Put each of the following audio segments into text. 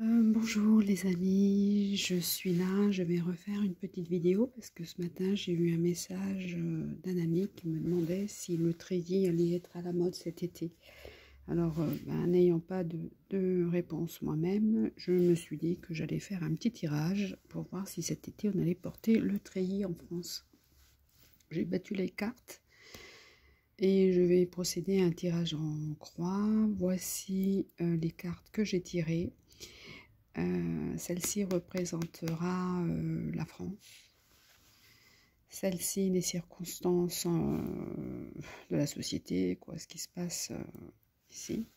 Bonjour les amis, je suis là, je vais refaire une petite vidéo parce que ce matin j'ai eu un message d'un ami qui me demandait si le treillis allait être à la mode cet été. Alors, n'ayant pas de réponse moi-même, je me suis dit que j'allais faire un petit tirage pour voir si cet été on allait porter le treillis en France. J'ai battu les cartes et je vais procéder à un tirage en croix. Voici les cartes que j'ai tirées. Celle-ci représentera la France. Celle-ci, les circonstances de la société, quoi, ce qui se passe ici.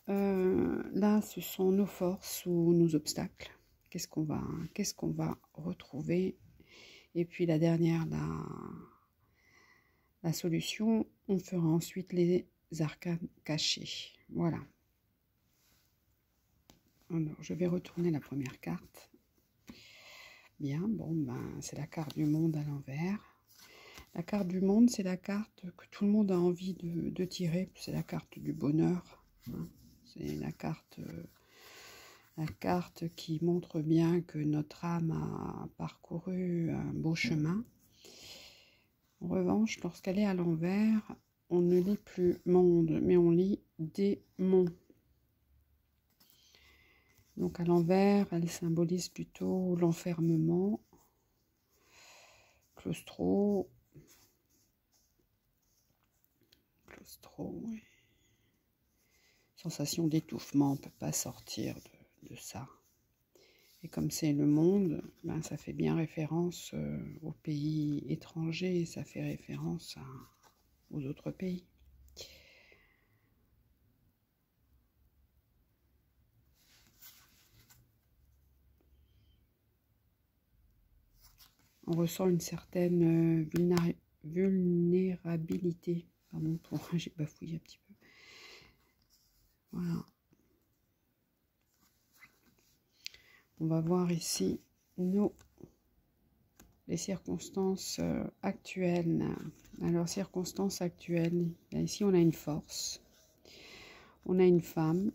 Là, ce sont nos forces ou nos obstacles. Qu'est-ce qu'on va retrouver? Et puis la dernière, la solution. On fera ensuite les arcanes cachés. Voilà. Alors, je vais retourner la première carte. Bien, bon, c'est la carte du monde à l'envers. La carte du monde, c'est la carte que tout le monde a envie de tirer. C'est la carte du bonheur. Hein. C'est la carte qui montre bien que notre âme a parcouru un beau chemin. En revanche, lorsqu'elle est à l'envers, on ne lit plus monde, mais on lit démon. Donc à l'envers, elle symbolise plutôt l'enfermement, claustro, oui. Sensation d'étouffement, on ne peut pas sortir de ça. Et comme c'est le monde, ça fait bien référence aux pays étrangers, ça fait référence aux autres pays. On ressent une certaine vulnérabilité. Pardon, j'ai bafouillé un petit peu. Voilà. On va voir ici les circonstances actuelles. Alors, circonstances actuelles. Ici, on a une force. On a une femme.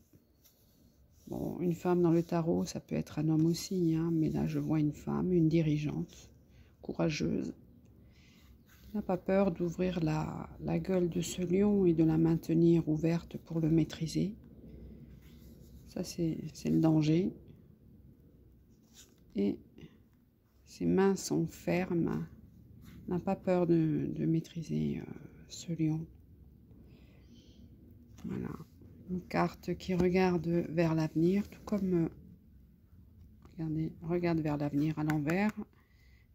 Bon, une femme dans le tarot, ça peut être un homme aussi, hein, mais là, je vois une femme, une dirigeante, courageuse. Elle n'a pas peur d'ouvrir la gueule de ce lion et de la maintenir ouverte pour le maîtriser. Ça, c'est le danger. Et ses mains sont fermes. Elle n'a pas peur de maîtriser ce lion. Voilà. Une carte qui regarde vers l'avenir, tout comme, regardez, regarde vers l'avenir à l'envers,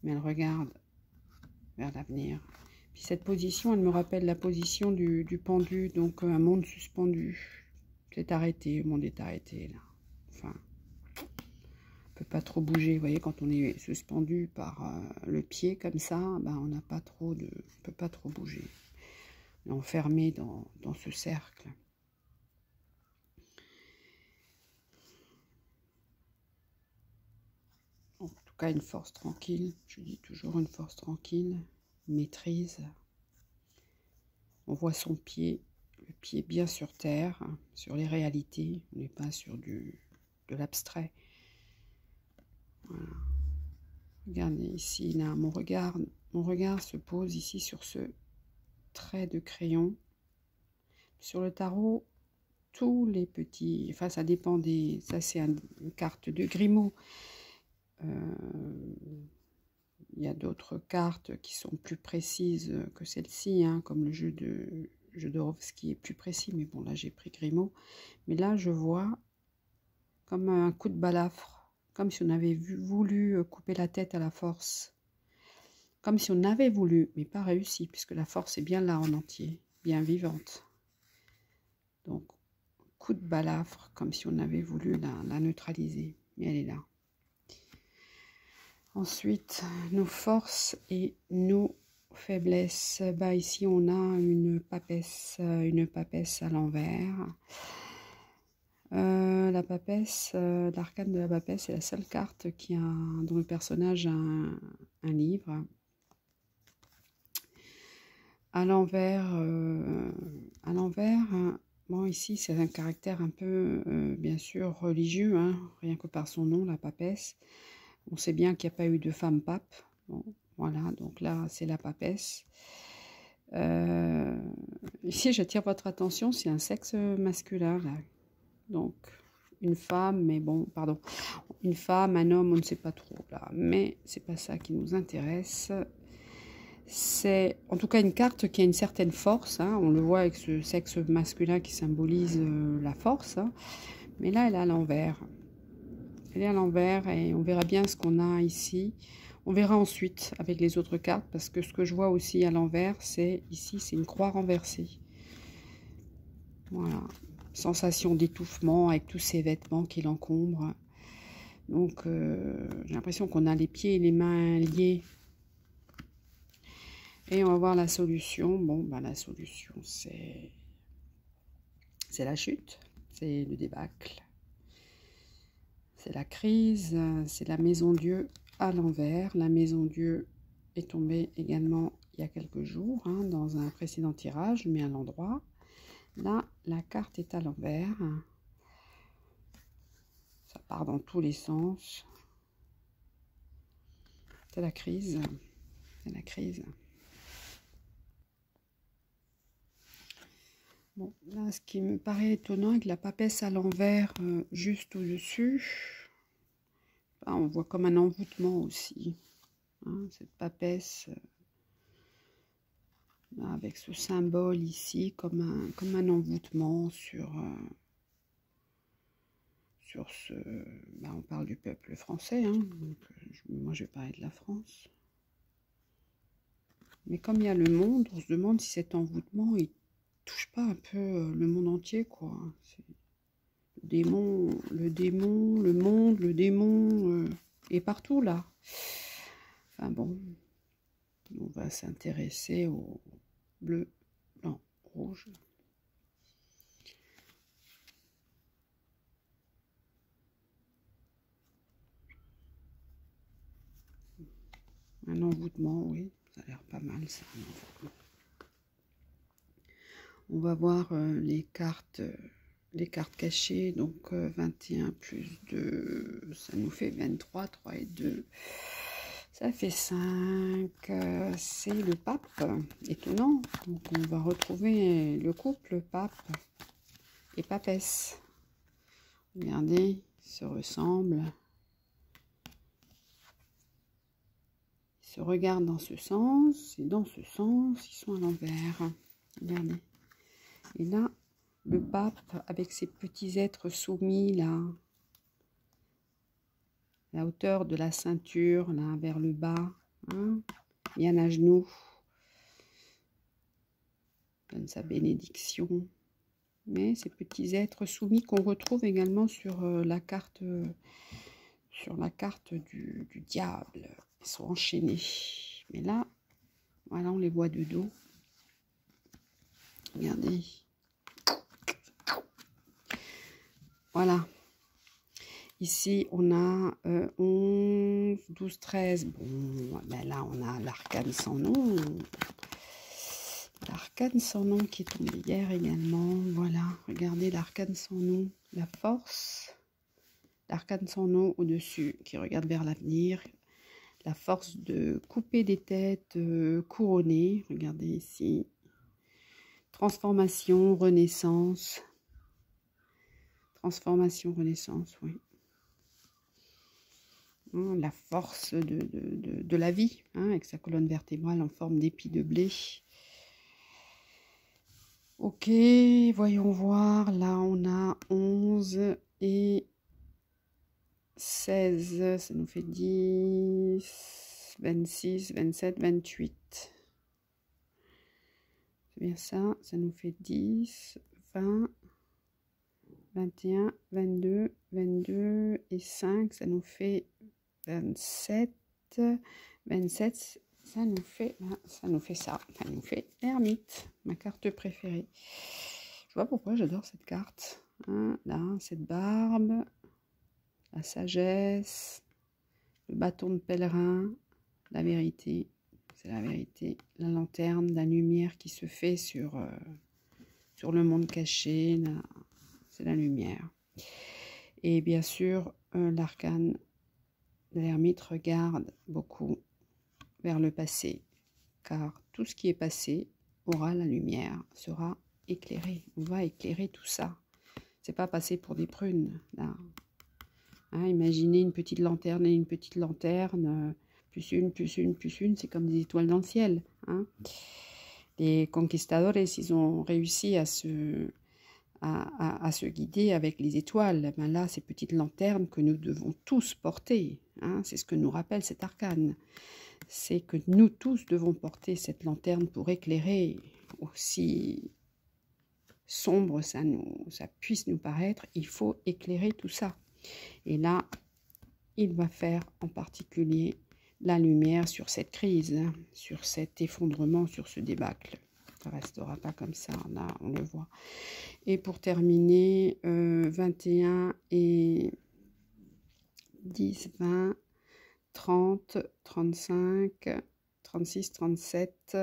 mais elle regarde vers l'avenir. Puis cette position, elle me rappelle la position du pendu, donc un monde suspendu. C'est arrêté, le monde est arrêté là. Enfin, on peut pas trop bouger. Vous voyez, quand on est suspendu par le pied comme ça, on n'a pas trop on peut pas trop bouger. On est enfermé dans ce cercle. En tout cas, une force tranquille. Je dis toujours une force tranquille, maîtrise. On voit son pied, le pied bien sur terre, sur les réalités. On n'est pas sur de l'abstrait. Voilà. Regardez ici, là, mon regard se pose ici sur ce trait de crayon. Sur le tarot, tous les petits, enfin ça dépend des, ça c'est une carte de Grimaud. Il y a d'autres cartes qui sont plus précises que celle-ci, hein, comme le jeu de Jodorowsky est plus précis, mais bon là j'ai pris Grimaud. Mais là je vois comme un coup de balafre, comme si on avait voulu couper la tête à la force. Comme si on avait voulu, mais pas réussi, puisque la force est bien là en entier, bien vivante. Donc, coup de balafre, comme si on avait voulu la neutraliser, mais elle est là. Ensuite, nos forces et nos faiblesses. Ici, on a une papesse à l'envers. La papesse, l'arcane de la papesse, c'est la seule carte dont le personnage a un livre. À l'envers, Bon, ici, c'est un caractère un peu, bien sûr, religieux, hein, rien que par son nom, la papesse. On sait bien qu'il n'y a pas eu de femme pape. Bon, voilà, donc là, c'est la papesse. Ici, j'attire votre attention, c'est un sexe masculin, là. Donc, une femme, mais bon, pardon. Une femme, un homme, on ne sait pas trop, là. Mais c'est pas ça qui nous intéresse. C'est en tout cas une carte qui a une certaine force, hein. On le voit avec ce sexe masculin qui symbolise la force, hein. Mais là, elle est à l'envers. Elle est à l'envers et on verra bien ce qu'on a ici. On verra ensuite avec les autres cartes, parce que ce que je vois aussi à l'envers, c'est ici, c'est une croix renversée. Voilà. Sensation d'étouffement avec tous ces vêtements qui l'encombrent. Donc, j'ai l'impression qu'on a les pieds et les mains liés. Et on va voir la solution. Bon, ben, la solution, c'est la chute, c'est le débâcle, c'est la crise, c'est la maison Dieu à l'envers. La maison Dieu est tombée également il y a quelques jours, hein, dans un précédent tirage, je mets à l'endroit. Là, la carte est à l'envers. Ça part dans tous les sens. C'est la crise, c'est la crise. Bon, là, ce qui me paraît étonnant avec la papesse à l'envers, juste au-dessus, là, on voit comme un envoûtement aussi, hein, cette papesse, là, avec ce symbole ici, comme un envoûtement sur ce... Ben, on parle du peuple français, hein, donc, moi je vais parler de la France. Mais comme il y a le monde, on se demande si cet envoûtement, il touche pas un peu le monde entier, quoi. Le démon, le monde, le démon est partout là. Enfin bon, on va s'intéresser au bleu, blanc, rouge. Un envoûtement, oui, ça a l'air pas mal ça, un envoûtement. On va voir les cartes cachées. Donc 21 plus 2, ça nous fait 23, 3 et 2. Ça fait 5. C'est le pape. Étonnant. Donc on va retrouver le couple pape et papesse. Regardez, ils se ressemblent. Ils se regardent dans ce sens. Et dans ce sens, ils sont à l'envers. Regardez. Et là, le pape avec ses petits êtres soumis là, la hauteur de la ceinture là vers le bas, hein, bien à genoux, donne sa bénédiction. Mais ces petits êtres soumis qu'on retrouve également sur la carte du diable, ils sont enchaînés. Mais là, voilà, on les voit de dos. Regardez. Voilà. Ici, on a 11, 12, 13. Bon, ben là, on a l'arcane sans nom. L'arcane sans nom qui est tombé hier également. Voilà, regardez l'arcane sans nom. La force. L'arcane sans nom au-dessus qui regarde vers l'avenir. La force de couper des têtes couronnées. Regardez ici. Transformation, renaissance. Transformation, renaissance, oui. La force de la vie, hein, avec sa colonne vertébrale en forme d'épi de blé. Ok, voyons voir. Là, on a 11 et 16. Ça nous fait 10, 26, 27, 28. C'est bien ça. Ça nous fait 10, 20, 21, 22, 22 et 5. Ça nous fait 27, 27, ça nous fait ça, ça nous fait l'ermite, ma carte préférée. Je vois pourquoi j'adore cette carte, hein, là, cette barbe, la sagesse, le bâton de pèlerin, la vérité, c'est la vérité, la lanterne, la lumière qui se fait sur sur le monde caché, c'est la lumière. Et bien sûr, l'arcane de l'ermite regarde beaucoup vers le passé, car tout ce qui est passé aura la lumière, sera éclairé. On va éclairer tout ça. C'est pas passer pour des prunes, là. Hein, imaginez une petite lanterne et une petite lanterne, plus une, plus une, plus une, c'est comme des étoiles dans le ciel. Hein. Les conquistadores, ils ont réussi à se guider avec les étoiles. Ben là, ces petites lanternes que nous devons tous porter. Hein, c'est ce que nous rappelle cet arcane. C'est que nous tous devons porter cette lanterne pour éclairer, aussi sombre ça puisse nous paraître, il faut éclairer tout ça. Et là, il va faire en particulier la lumière sur cette crise, hein, sur cet effondrement, sur ce débâcle. Ça ne restera pas comme ça, là on le voit. Et pour terminer, 21 et 10, 20, 30, 35, 36, 37,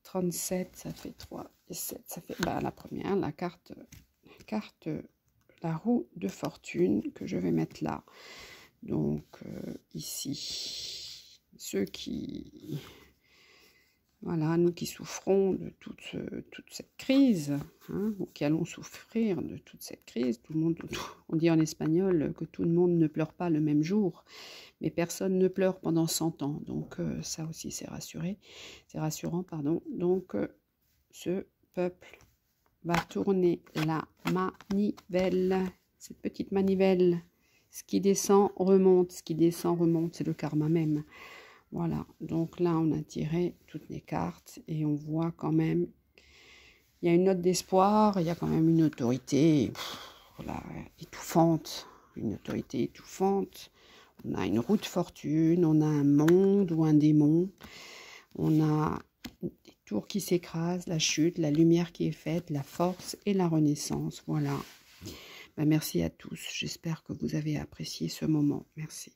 37, ça fait 3 et 7, ça fait la première, la carte, la roue de fortune que je vais mettre là. Donc ici, ceux qui, voilà, nous qui souffrons de toute cette crise, hein, ou qui allons souffrir de toute cette crise, tout le monde, on dit en espagnol que tout le monde ne pleure pas le même jour, mais personne ne pleure pendant 100 ans, donc ça aussi c'est rassurant, pardon. Donc ce peuple va tourner la manivelle, cette petite manivelle. Ce qui descend remonte, ce qui descend remonte, c'est le karma même. Voilà, donc là on a tiré toutes les cartes et on voit quand même, il y a une note d'espoir, il y a quand même une autorité voilà, étouffante, une autorité étouffante. On a une roue de fortune, on a un monde ou un démon, on a des tours qui s'écrasent, la chute, la lumière qui est faite, la force et la renaissance. Voilà. Ben, merci à tous. J'espère que vous avez apprécié ce moment. Merci.